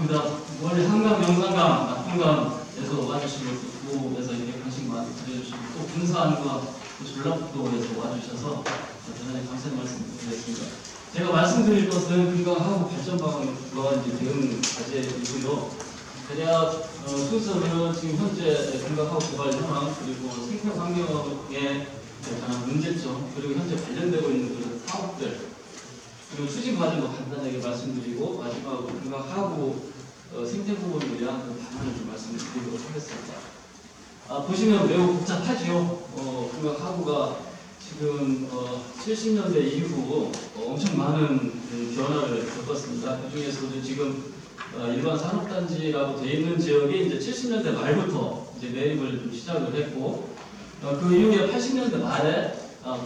감사합니다. 멀리 한강, 영산강, 낙동강에서 와주시고 북부에서 이렇게 관심 많이 가져주시고 또 군산과 전라북도에서 와주셔서 대단히 감사의 말씀 드리겠습니다. 제가 말씀드릴 것은 건강하고 발전 방안과 이제 대응 과제이고요. 대략 순서는 지금 현재 건강하고 개발 현황 그리고 생태 환경에 관한 문제점 그리고 현재 관련되고 있는 그런 사업들 그리고 추진 과정도 간단하게 말씀드리고 마지막으로 건강하고 생태 부분을 위한 그 방안을 좀 말씀을 드리도록 하겠습니다. 보시면 매우 복잡하죠. 건강하고가 지금 70년대 이후 엄청 많은 변화를 겪었습니다. 그 중에서도 지금 일반 산업단지라고 되어 있는 지역이 이제 70년대 말부터 이제 매입을 좀 시작을 했고, 그 이후에 80년대 말에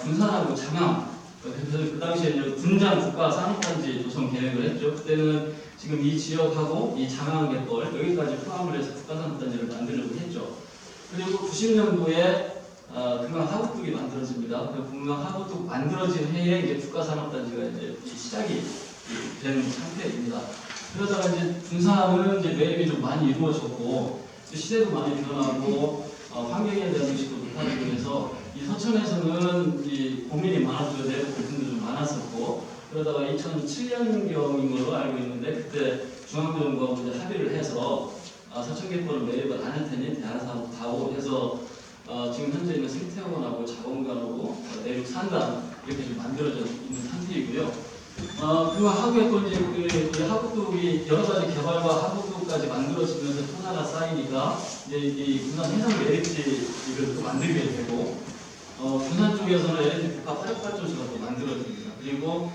군산하고 장항, 그래서 그 당시에 이제 군장 국가 산업단지 조성 계획을 했죠. 그때는 지금 이 지역하고 이 장항 갯벌 여기까지 포함을 해서 국가 산업단지를 만들려고 했죠. 그리고 90년도에 금강하구뚝이 만들어집니다. 금강하구뚝 만들어진 해에 이제 국가산업단지가 이제 시작이 된 상태입니다. 그러다가 이제 군산은 이제 매입이 좀 많이 이루어졌고 시대도 많이 변하고 환경에 대한 의식도 높아지고 해서 이 서천에서는 이 고민이 많았고요. 내부 불편도 좀 많았었고 그러다가 2007년경인 걸로 알고 있는데 그때 중앙정부하고 이제 합의를 해서 서천갯벌을 매입을 안 할 테니 대한사업 다오 해서 지금 현재 있는 생태원하고 자원관하고 내륙 산단 이렇게 좀 만들어져 있는 상태이고요. 그 하구에 또 이제 하구뚝이 여러 가지 개발과 하구뚝까지 만들어지면서 토사가 쌓이니까 이제 이 군산 해상 LNG를 또 만들게 되고 군산 쪽에서는 LNG 국가 화력발전소가 또 만들어집니다. 그리고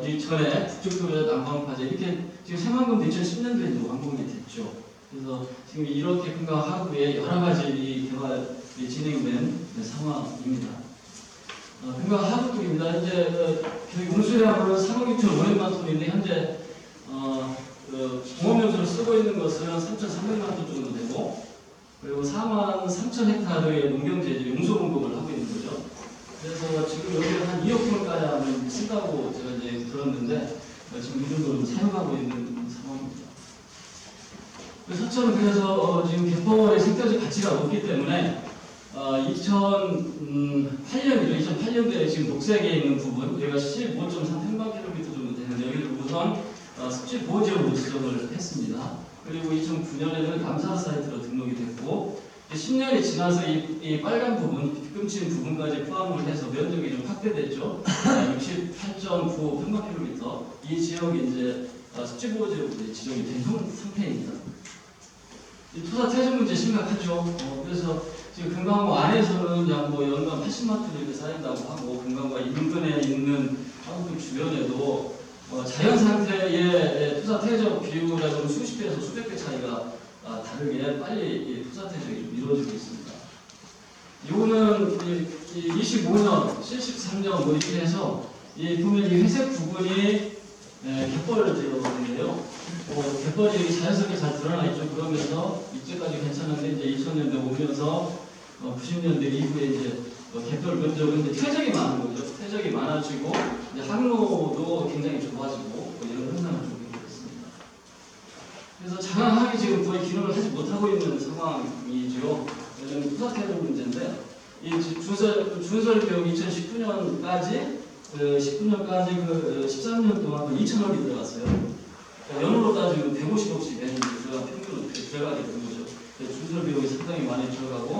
이전에 북쪽도에서 난방파제 이렇게 지금 새만금도 2010년도에 완공이 됐죠. 그래서 지금 이렇게 금강 하구에 여러 가지 이 개발이 진행된 상황입니다. 금강 하구뚝입니다. 현재 저희 공수량으로 3억 6,500만 톤인데 현재 공업용수를 쓰고 있는 것은 3,300만 톤 정도 되고 그리고 4만 3천 헥타르의 농경재질 용수 공급을 하고 있는 거죠. 그래서 지금 여기는 한 2억 톤가량을 쓴다고 제가 이제 들었는데 지금 이 정도로 사용하고 있는 상황입니다. 서천은 그래서 지금 갯벌의 생태적 가치가 높기 때문에 2008년이죠. 2008년도에 지금 녹색에 있는 부분 여기가 15.3평방킬로미터 정도 되는데 여기를 우선 습지 보호지역으로 지정을 했습니다. 그리고 2009년에는 감사 사이트로 등록이 됐고 10년이 지나서 이 빨간 부분, 뒤꿈치 부분까지 포함을 해서 면적이 좀 확대됐죠. 68.9 평방킬로미터 이 지역이 이제 습지 보호지역으로 지정이 된 상태입니다. 토사 퇴적 문제 심각하죠. 그래서 지금 금강구 안에서는 약 연간 80만 톤 이렇게 쌓인다고 하고 금강구가 인근에 있는 하구뚝 주변에도 자연 상태의 토사 퇴적 비율하고는 수십 배에서 수백 배 차이가 다르게 빨리 토사 퇴적이 좀 이루어지고 있습니다. 이거는 25년, 73년 뭐 이렇게 해서 보면 이 회색 부분이 갯벌을 지어보는데요. 갯벌이 자연스럽게 잘 드러나 있죠. 그러면서 이때까지 괜찮은데 이제 2000년대 오면서 90년대 이후에 이제 갯벌 면적은 이제 퇴적이 많은 거죠. 퇴적이 많아지고 이제 항로도 굉장히 좁아지고 이런 현상을 좀 겪었습니다. 그래서 장항항이 지금 거의 기능을 하지 못하고 있는 상황이죠. 요즘 토사 퇴적 문제인데 이 준설 비용 2019년까지 13년 동안 2천억이 들어갔어요. 연으로 따지면 150억씩 매년 평균으로 들어가게 된 거죠. 준설 비용이 상당히 많이 들어가고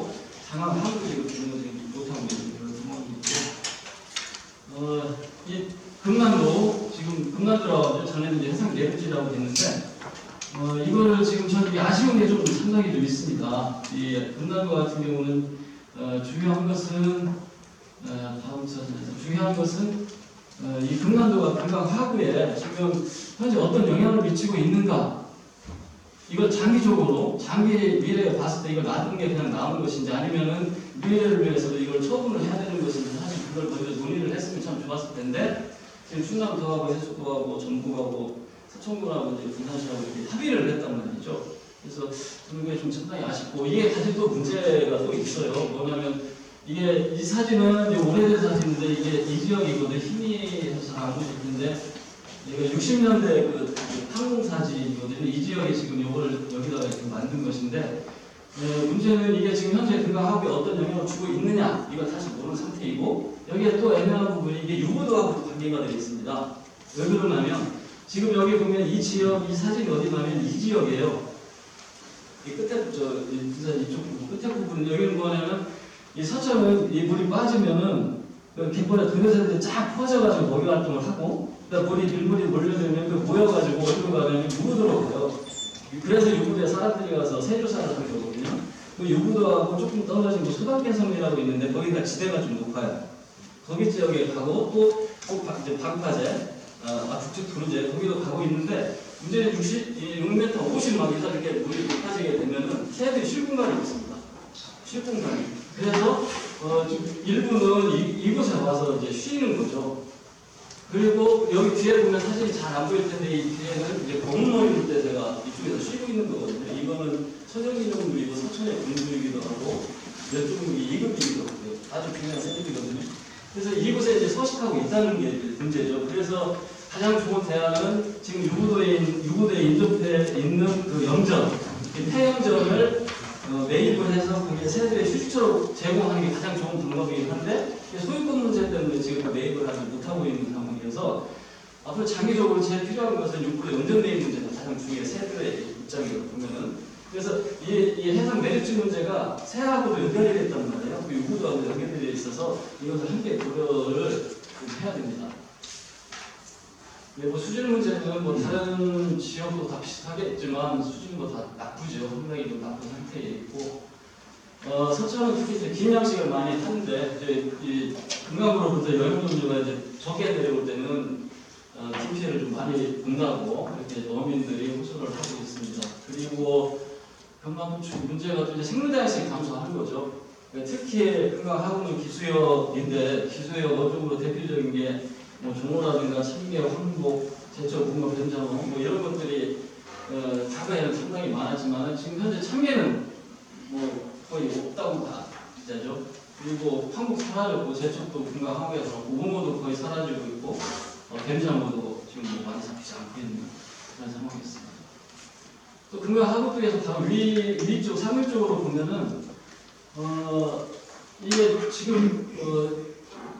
장항 항구지구 기능을 못하고 있는 그런 상황이고 이 금난도 지금 금난도라고 전에는 이제 해상 내부지라고 했는데 이거를 지금 저는 아쉬운 게 좀 상당히 좀 있습니다. 이 금난도 같은 경우는 중요한 것은 다음 사진에서 중요한 것은 이 금난도가 금강 하구에 지금 현재 어떤 영향을 미치고 있는가? 이걸 장기적으로, 장기 미래에 봤을 때 이걸 놔둔 게 그냥 나온 것인지 아니면은 미래를 위해서도 이걸 처분을 해야 되는 것인지 사실 그걸 먼저 논의를 했으면 참 좋았을 텐데 지금 충남도하고 해수도하고 전북하고 서천군하고 이제 군산시하고 이렇게 합의를 했단 말이죠. 그래서 그게 좀 상당히 아쉽고 이게 사실 또 문제가 또 있어요. 뭐냐면 이게 이 사진은 이제 오래된 사진인데 이게 이 지역이거든요. 힘이 해서 잘 안 보실 텐데 이거 60년대 그 항로 서중사지거든요. 이 지역에 지금 요거를 여기다가 지금 만든 것인데 문제는 이게 지금 현재 금강하구에 어떤 영향을 주고 있느냐 이걸 사실 모르는 상태이고 여기에 또 애매한 부분이 이게 유보도하고도 관계가 되어 있습니다. 왜 그러냐면 지금 여기 보면 이 지역 이 사진이 어디 가면 이 지역이에요. 이 끝에 부산 이쪽 끝에 부분 여기는 뭐냐면 이 서천은 이 물이 빠지면은 그 갯벌에 들어서는데 쫙 퍼져가지고 먹이 활동을 하고 그러니까 물이 밀물이 몰려들면 그 모여가지고 어디로 가면 유보도로 가요. 그래서 유보도에 사람들이 가서 세조사를 하는 거거든요. 그 유보도하고 조금 떨어진 뭐 소박개성이라고 있는데 거기가 지대가 좀 높아요. 거기 지역에 가고 또 이제 방파제, 북측 두루제 거기도 가고 있는데 문제는 6m, 50막 이렇게 물이 높아지게 되면은 새들이 쉴 공간이 없습니다. 쉴 공간이. 그래서 일부는 이곳에 와서 이제 쉬는 거죠. 그리고 여기 뒤에 보면 사진이 잘 안 보일 텐데 이 뒤에는 이제 검은머리 물 때 제가 이쪽에서 쉬고 있는 거거든요. 이거는 서정기념물이고 서천의 분들이기도 하고 이쪽은 2급이기도 하고요. 아주 중요한 사진이거든요. 그래서 이곳에 이제 서식하고 있다는 게 문제죠. 그래서 가장 좋은 대안은 지금 유보도에 인접해 있는 그 영전, 폐영전을 매입을 해서 그게 새들의 휴식처로 제공하는 게 가장 좋은 방법이긴 한데 소유권 문제 때문에 지금 매입을 하지 못하고 있는 상황이어서 앞으로 장기적으로 제일 필요한 것은 유보도 영전 매입 문제가 가장 중요해요. 새들의 입장으로 보면은. 그래서 이 해상 매립지 문제가 새하고도 연결이 됐단 말이에요. 그 유보도하고 연결이 되어 있어서 이것을 함께 고려를 해야 됩니다. 네, 뭐 수질 문제는 뭐 다른 지역도 다 비슷하겠지만 수질은 뭐 다 나쁘죠. 상당히 좀 나쁜 상태에 있고 서천은 특히 이제 긴 양식을 많이 타는데 이제 이 금강으로부터 영양분류가 이제 적게 내려올 때는 팀 피해를 좀 많이 본다고 이렇게 어민들이 호소를 하고 있습니다. 그리고 금강구축 문제가 또 이제 생물다양성이 감소하는 거죠. 특히 금강하구는 기수역인데 기수역 어종으로 대표적인 게 뭐 종어라든가 참개, 황복, 제철, 붕어, 변장어 뭐 이런 것들이 과거에는 상당히 많았지만 지금 현재 참개는 뭐 거의 없다고 다 진짜죠. 그리고 황복 사라졌고 제철도 금강하구에 들어갔고 붕어도 거의 사라지고 있고 변장어도 지금 뭐 많이 잡히지 않고 있는 그런 상황이었습니다. 또 금강하구 쪽에서 바로 위쪽, 상류 쪽으로 보면은 이게 지금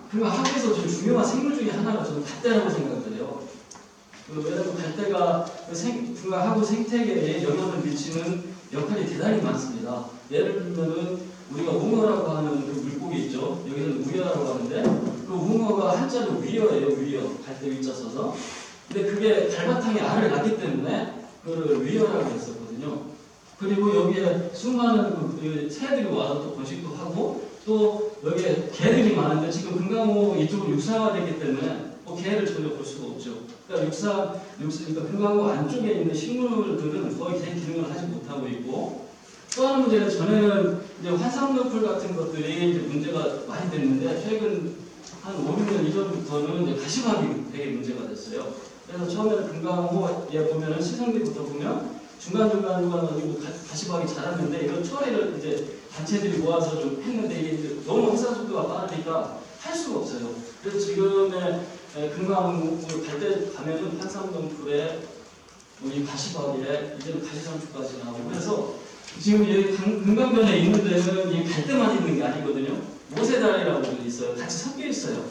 금강하구에서 좀 중요한 생물 중에 하나가 저는 갈대라고 생각을 해요. 왜냐하면 갈대가 금강하구 생태계에 영향을 미치는 역할이 대단히 많습니다. 예를 들면은 우리가 웅어라고 하는 그 물고기 있죠. 여기서는 우여라고 하는데 그 웅어가 한자로 위여예요. 위여. 갈대 위자 써서. 근데 그게 달바탕에 알을 낳기 때문에 그걸 위여라고 했었거든요. 그리고 여기에 수많은 그 새들이 와서 또 번식도 하고 또 여기에 개들이 많은데 지금 금강호 이쪽은 육상화되기 때문에 개를 전혀 볼 수가 없죠. 그러니까 그러니까 금강호 안쪽에 있는 식물들은 거의 개 기능을 하지 못하고 있고 또 하나 문제는 전에는 이제 화산노풀 같은 것들이 이제 문제가 많이 됐는데 최근 한 5, 6년 이전부터는 이제 가시박이 되게 문제가 됐어요. 그래서 처음에는 금강호에 보면은 시성비부터 보면 중간중간 어디고 가시박이 자랐는데 이런 처리를 이제 단체들이 모아서 좀 했는데 이게 이제 너무 확산 속도가 빠르니까 할 수가 없어요. 그래서 지금의 금강 갈 때 가면은 한산동풀에 이 가시박이에 이제는 가시상추까지 나오고 그래서 지금 여기 금강변에 있는 데는 이 갈대만 있는 게 아니거든요. 모세달이라고 있어요. 같이 섞여 있어요.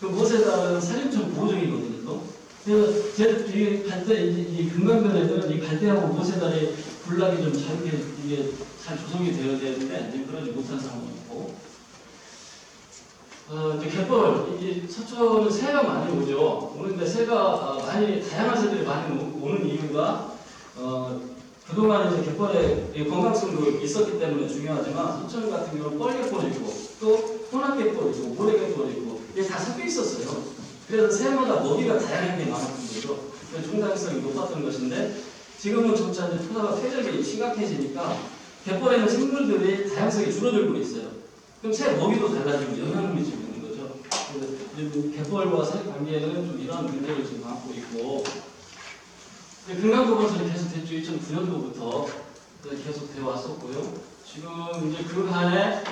그 모세달은 사림천 보호종이거든요. 또. 그래서 제 갈대 이 금강변에는 이 갈대하고 모세달이 군락이 좀 자유게 이게 잘 조성이 되어야 되는데 이제 그러지 못한 상황이고 이제 갯벌 이 서천은 새가 많이 오죠. 오는데 새가 많이 다양한 새들이 많이 오는 이유가 그동안 이제 갯벌에 건강성도 있었기 때문에 중요하지만 서천 같은 경우는 뻘갯벌이고 또 혼합갯벌이고 모래갯벌이고 이게 다 섞여 있었어요. 그래서 새마다 먹이가 다양하게 많았던 거죠. 중단성이 높았던 것인데 지금은 점차 이제 토사가 퇴적이 심각해지니까 갯벌에는 생물들이 다양성이 줄어들고 있어요. 그럼 새 먹이도 달라지고 영향을 미치고 있는 거죠. 그래서 갯벌과 새 관계에는 좀 이러한 문제를 지금 안고 있고 금강보건설이 계속 됐죠. 2009년도부터 계속 되어 왔었고요. 지금 이제 그간에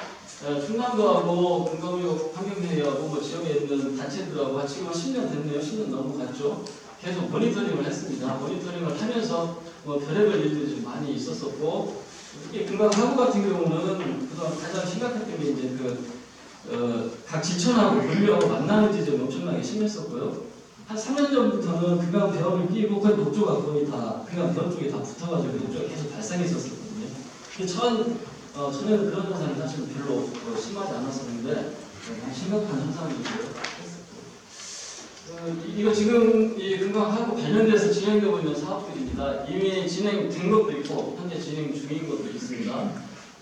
충남도하고 금강구역 환경회의하고 뭐 지역에 있는 단체들하고 같이 10년 됐네요. 10년 넘어갔죠. 계속 모니터링을 했습니다. 모니터링을 하면서 뭐 별의별 일들이 좀 많이 있었었고, 특히 금강하구 같은 경우는 그동안 가장 심각했던 게 이제 각 지천하고 물려하고 만나는 지점이 엄청나게 심했었고요. 한 3년 전부터는 금강 배원을 끼고 그 녹조가 거의 다 금강 배원 쪽에 다 붙어가지고 녹조가 계속 발생했었거든요. 전에는 그런 현상이 사실 별로 심하지 않았었는데 심각한 현상이고요. 이거 지금 이 금강하고 관련돼서 진행되고 있는 사업들입니다. 이미 진행된 것도 있고 현재 진행 중인 것도 있습니다.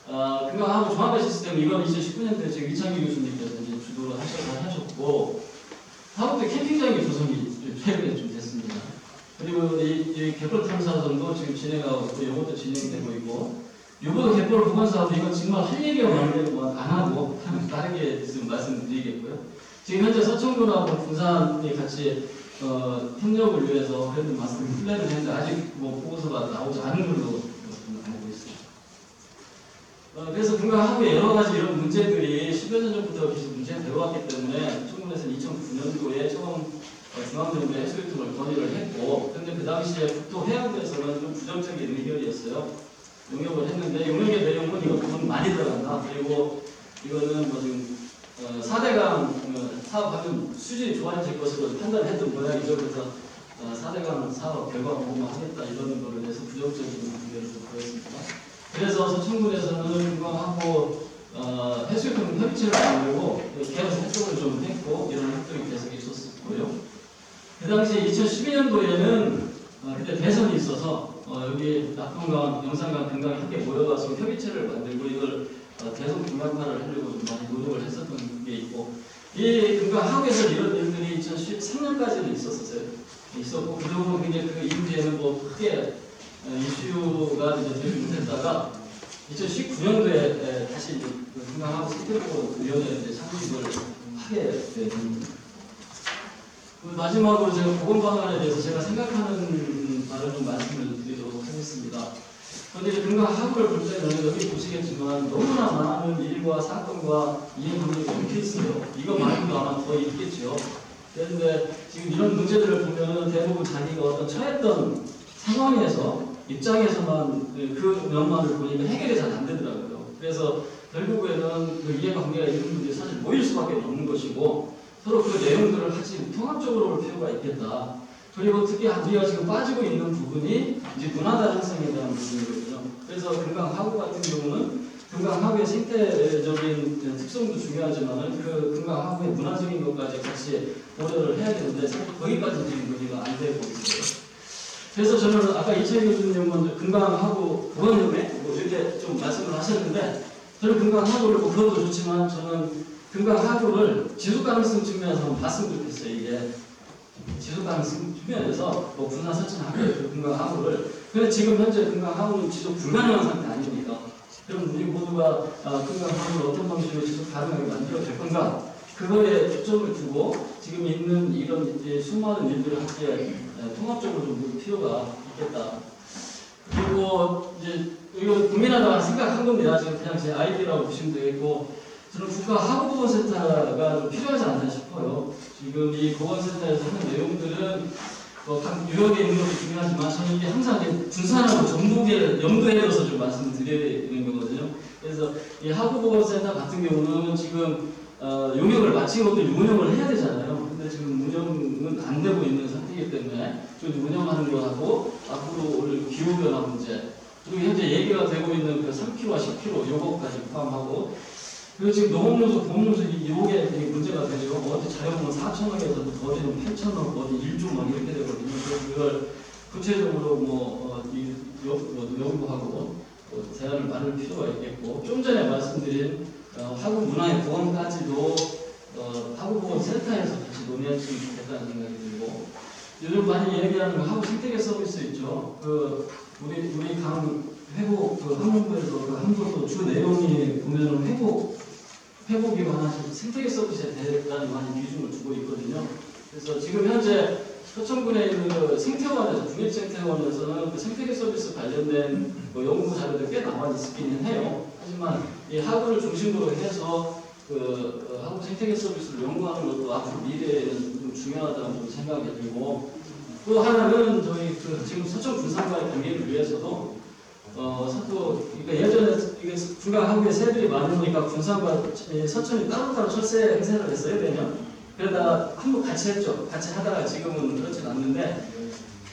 금강하고 종합의 시스템 이건 2019년도에 지금 이창기 교수님께서 이제 주도를 하셨고 하구도 캠핑장의 조성이 최근에 좀 됐습니다. 그리고 이 갯벌 탐사선도 지금 진행하고 있고 이것도 진행되고 있고 이것도 갯벌 보건 사업도 이건 정말 할 얘기가 많은데 안 하고 다르게 지금 말씀드리겠고요. 지금 현재 서천군하고 군산이 같이 협력을 위해서 그래도 마스터 플랜을 했는데 아직 뭐 보고서가 나오지 않은 걸로 알고 있습니다. 그래서 금강하고 여러 가지 이런 문제들이 10여 년 전부터 계속 문제가 되어왔기 때문에 청군에서는 2009년도에 처음 중앙정부에 해수유통을 건의를 했고, 근데 그 당시에 국토해양부에서는 좀 부정적인 의견이었어요. 용역을 했는데 용역의 내용은 이거 돈 많이 들어간다. 그리고 이거는 뭐 지금 4대강 사업하면 수준이 좋아질 것으로 판단했던 모양이죠. 그래서 4대강 사업 결과가 하겠다 이런 거에 대해서 부정적인 의견을 보였습니다. 그래서 서천군에서는 금강하고 해수유통 협의체를 만들고 계속 활동을 좀 했고 이런 활동이 계속 있었고요. 그 당시 2012년도에는 그때 대선이 있어서 여기 낙동강, 영산강, 금강이 함께 모여가서 협의체를 만들고 이걸 대선 분양화를 하려고 좀 많이 노력을 했었던 게 있고, 이 금강하구에서 이런 일들이 2013년까지는 있었고, 그리고 굉장히 그 이후에는 뭐 크게 이슈가 이제 되지 못했다가 2019년도에 다시 금강하구 생태보건위원회를 창립을 하게 됩니다. 마지막으로 제가 보건방안에 대해서 제가 생각하는 바를 좀 말씀을 드리도록 하겠습니다. 그런데 금강하구를 볼 때는 여기 보시겠지만 너무나 많은 일과 사건과 이해관계가 얽혀 있어요. 이거 말고도 아마 더 있겠죠. 그런데 지금 이런 문제들을 보면 대부분 자기가 어떤 처했던 상황에서 입장에서만 그 면만을 보니까 해결이 잘 안 되더라고요. 그래서 결국에는 그 이해관계가 있는 분들이 사실 모일 수밖에 없는 것이고 서로 그 내용들을 같이 통합적으로 볼 필요가 있겠다. 그리고 특히 우리가 지금 빠지고 있는 부분이 이제 문화 다양성에 대한 부분이거든요. 그래서 금강하구 같은 경우는 금강하구의 생태적인 특성도 중요하지만 그 금강하구의 문화적인 것까지 같이 고려를 해야 되는데 거기까지 지금 우리가 안 되고 있어요. 그래서 저는 아까 이철 교수님 먼저 금강하구 보건협회 뭐 이렇게 좀 말씀을 하셨는데 저는 금강하구를 뭐 그것도 좋지만 저는 금강하구를 지속가능성 측면에서 한번 봤으면 좋겠어요. 이게 지속가능성 측면에서 뭐 군산 서천하구 금강하구를 근데 지금 현재 금강하구는 지속 불가능한 상태 아닙니까? 그럼 우리 모두가 금강하구를 어떤 방식으로 지속 가능하게 만들어 될 건가? 그거에 초점을 두고 지금 있는 이런 이제 수많은 일들을 함께 통합적으로 좀 볼 필요가 있겠다. 그리고 이제 이거 고민하다가 생각한 겁니다. 지금 그냥 제 아이디어라고 보시면 되겠고, 저는 국가하구보건센터가 좀 필요하지 않나 싶어요. 지금 이 보건센터에서 하는 내용들은 각 유역에 있는 것도 중요하지만 저는 이게 항상 군산하고 전북에 염두에 둬서 좀 말씀드리는 거거든요. 그래서 이 하구보건센터 같은 경우는 지금 용역을 마친 것들 운영을 해야 되잖아요. 근데 지금 운영은 안 되고 있는 상태이기 때문에 좀 운영하는 거하고 앞으로 올 기후변화 문제 그리고 현재 얘기가 되고 있는 그 3kg와 10kg 요거까지 포함하고 그리고 지금 농업용수, 보험용수 요게 되게 문제가 되죠. 어디 자영업은 4,000원에서 어디는 8,000원, 어디 1조 막 이렇게 되거든요. 그래서 이걸 구체적으로 연구하고 대안을 만들 필요가 있겠고 좀 전에 말씀드린 하구 문화의 보건까지도 하구보건센터에서 같이 논의했으면 좋겠다는 생각이 들고 요즘 많이 얘기하는 하구 생태계 서비스 있죠. 우리 강 회복 항공부에서 항공도 주 내용이 보면은 회복에 관한 생태계 서비스에 대한 많이 비중을 두고 있거든요. 그래서 지금 현재 서천군에 있는 그 생태원에서 국립생태원에서는 그 생태계 서비스 관련된 연구 자료들이 꽤 나와 있기는 해요. 하지만 이 하구를 중심으로 해서 하구 생태계 서비스를 연구하는 것도 앞으로 미래에는 좀 중요하다는 생각이 들고 또 하나는 저희 지금 서천 군산과의 관계를 위해서도 그러니까 예전에 이게 군과 하구에 새들이 많으니까 군산과 서천이 따로따로 철새 행세를 했어요, 매년. 그러다 한번 같이 했죠. 같이 하다가 지금은 그렇진 않는데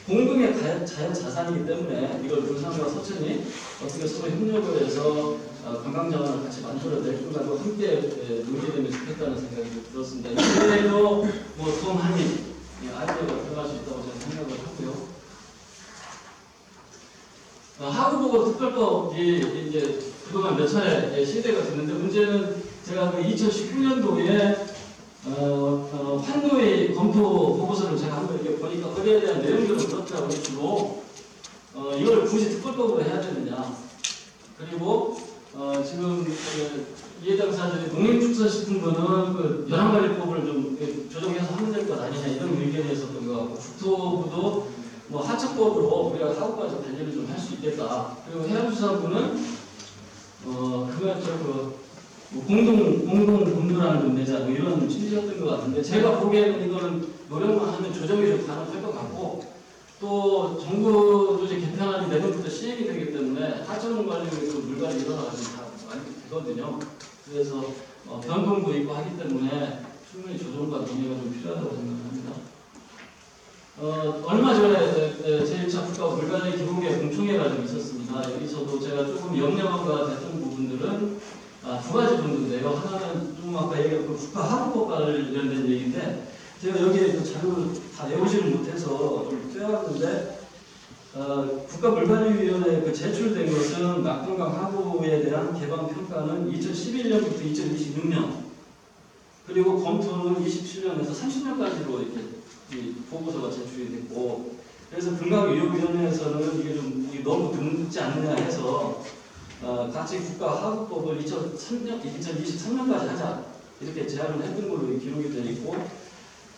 공동의 자연 자산이기 때문에 이걸 군산과 서천이 어떻게 서로 협력을 해서 관광자원을 같이 만들어낼 것가지고 함께 논의되면 좋겠다는 생각이 들었습니다. 이외에도 뭐 도움하니 아이디어가 들어갈 수 있다고 저는 생각을 하고요. 하구보고 특별법이 이제 그동안 몇 차례 시대가 됐는데 문제는 제가 그 2019년도에 환노의 검토 보고서를 제가 한번 이렇게 보니까 거기에 대한 내용들은 그렇더라고요. 주로 이걸 굳이 특별법으로 해야 되느냐. 그리고 지금 이해당사자들이 농림축산식품부는 그 열한가리법을 좀 조정해서 하면 될 것 아니냐 이런 의견이 있었던 것 같고 국토부도 뭐 하천법으로 우리가 하구까지 관리를 좀 할 수 있겠다. 그리고 해양수산부는 그거 공동 분부라는 좀 내자 뭐 이런 취지였던 것 같은데 제가 보기에는 이거는 노력만 하면 조정이 좀 가능할 것 같고 또 정부 조직 개편안이 내년부터 시행이 되기 때문에 하천 관리로 물갈이 일어나가지고 다 많이 되거든요. 그래서 변동도 있고 하기 때문에 충분히 조정과 논의가 좀 필요하다고 생각합니다. 얼마 전에 제1차 국가 물관리 기본계획 공청회가 좀 있었습니다. 여기서도 제가 조금 염려가 됐던 부분들은 두 가지 정도인데요. 하나는 좀 아까 얘기한 그 국가 하루법 관련된 얘기인데 제가 여기에 그 자료를 다 외우지를 못해서 좀 떼어왔는데 국가물관리위원회에 그 제출된 것은 낙동강 하구에 대한 개방 평가는 2011년부터 2026년 그리고 검토는 27년에서 30년까지로 이렇게 이 보고서가 제출이 됐고 그래서 금강위협위원회에서는 이게 좀 너무 늦지 않느냐 해서 같이 국가하구법을 2023년까지 하자 이렇게 제안을 했던 걸로 기록이 되어 있고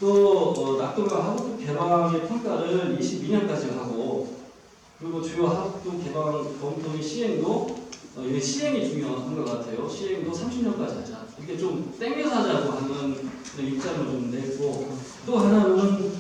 또 낙동강 하구급 개방의 평가를 22년까지 하고 그리고 주요 하구급 개방 검토의 시행도 이게 시행이 중요한 것 같아요. 시행도 30년까지 하자. 이게 좀 땡겨서 하자고 하는 입장을 좀 내고 또 하나는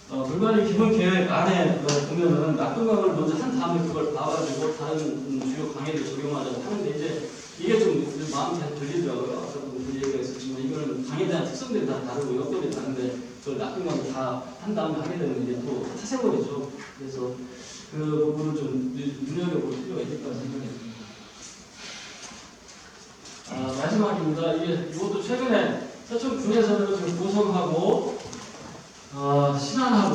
물관리 기본 계획 안에 보면은 낙동강을 먼저 한 다음에 그걸 봐가지고 다른 주요 강에도 적용하자고 하는데 이제 이게 좀 마음이 잘 들리더라고요. 아까도 그 얘기가 있었지만 이거는 강에 대한 특성들이 다 다르고 여건이 다른데 그걸 낙동강을 다 한 다음에 하게 되면 이게 또 타세버리죠. 그래서 그 부분을 좀 눈여겨볼 필요가 있겠다고 생각합니다. 마지막입니다. 이것도 최근에 서천군에서는 지금 고성하고 신안하고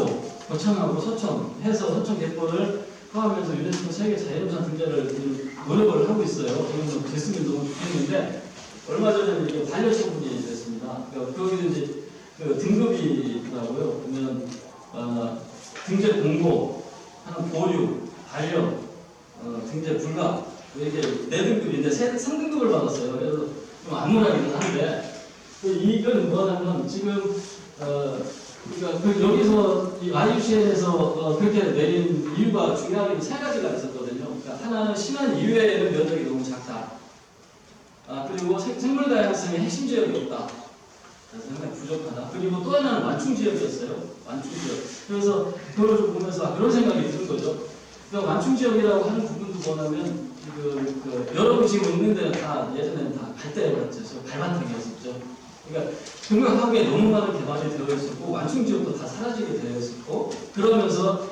거창하고 서천 해서 서천 갯벌을 포함해서 유네스코 세계 자연유산 등재를 노력을 하고 있어요. 저는 됐으면 너무 좋겠는데 얼마 전에 이게 반려처분이 됐습니다. 그러니까 거기는 이제 그 등급이 있더라고요. 보면 등재 공고, 하나 보류, 반려, 등재 불가 이렇게 4등급인데 3등급을 받았어요. 그래서 좀 암울하기는 한데 이건 뭐냐면 지금 그러니까 여기서 이 IUCN에서 그렇게 내린 이유가 중요하게 3가지가 있었거든요. 그러니까 하나는 신안 이외에는 면적이 너무 작다. 그리고 생물 다양성의 핵심 지역이 없다. 그래서 상당히 부족하다. 그리고 또 하나는 완충 지역이었어요. 완충 지역. 그래서 그걸 좀 보면서 그런 생각이 드는 거죠. 그러니까 완충 지역이라고 하는 부분도 뭐냐면 여러분 지금 있는 데는 다 예전에는 다 갈대였죠. 갈바탕이었었죠. 그러니까 금강하구에 너무 많은 개발이 되어 있었고 완충 지역도 다 사라지게 되어 있었고 그러면서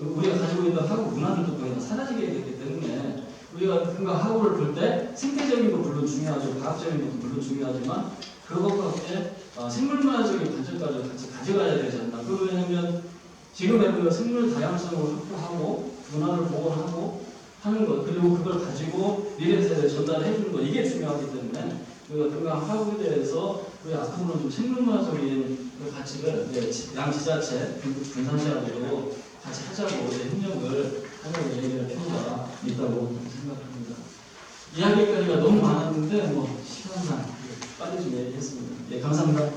우리가 가지고 있는 하구 문화들도 거의 다 사라지게 됐기 때문에 우리가 금강하구를 볼 때 생태적인 거 물론 중요하죠. 과학적인 것도 물론 중요하지만 그것과 함께 생물문화적인 관점까지 같이 가져가야 되지 않나. 왜냐하면 지금의 그 생물 다양성을 확보하고 문화를 복원하고 하는 것 그리고 그걸 가지고 미래 세대에 전달해 주는 것 이게 중요하기 때문에 우리가 금강하구에 대해서 우리 앞으로는 좀 생물문화적인 그 가치를 양 지자체 군산시하고도 같이 하자고 협력을 하는 얘기를 필요가 있다고 생각합니다. 이야기거리가 너무 많았는데 시간상 빨리 좀 얘기했습니다. 감사합니다.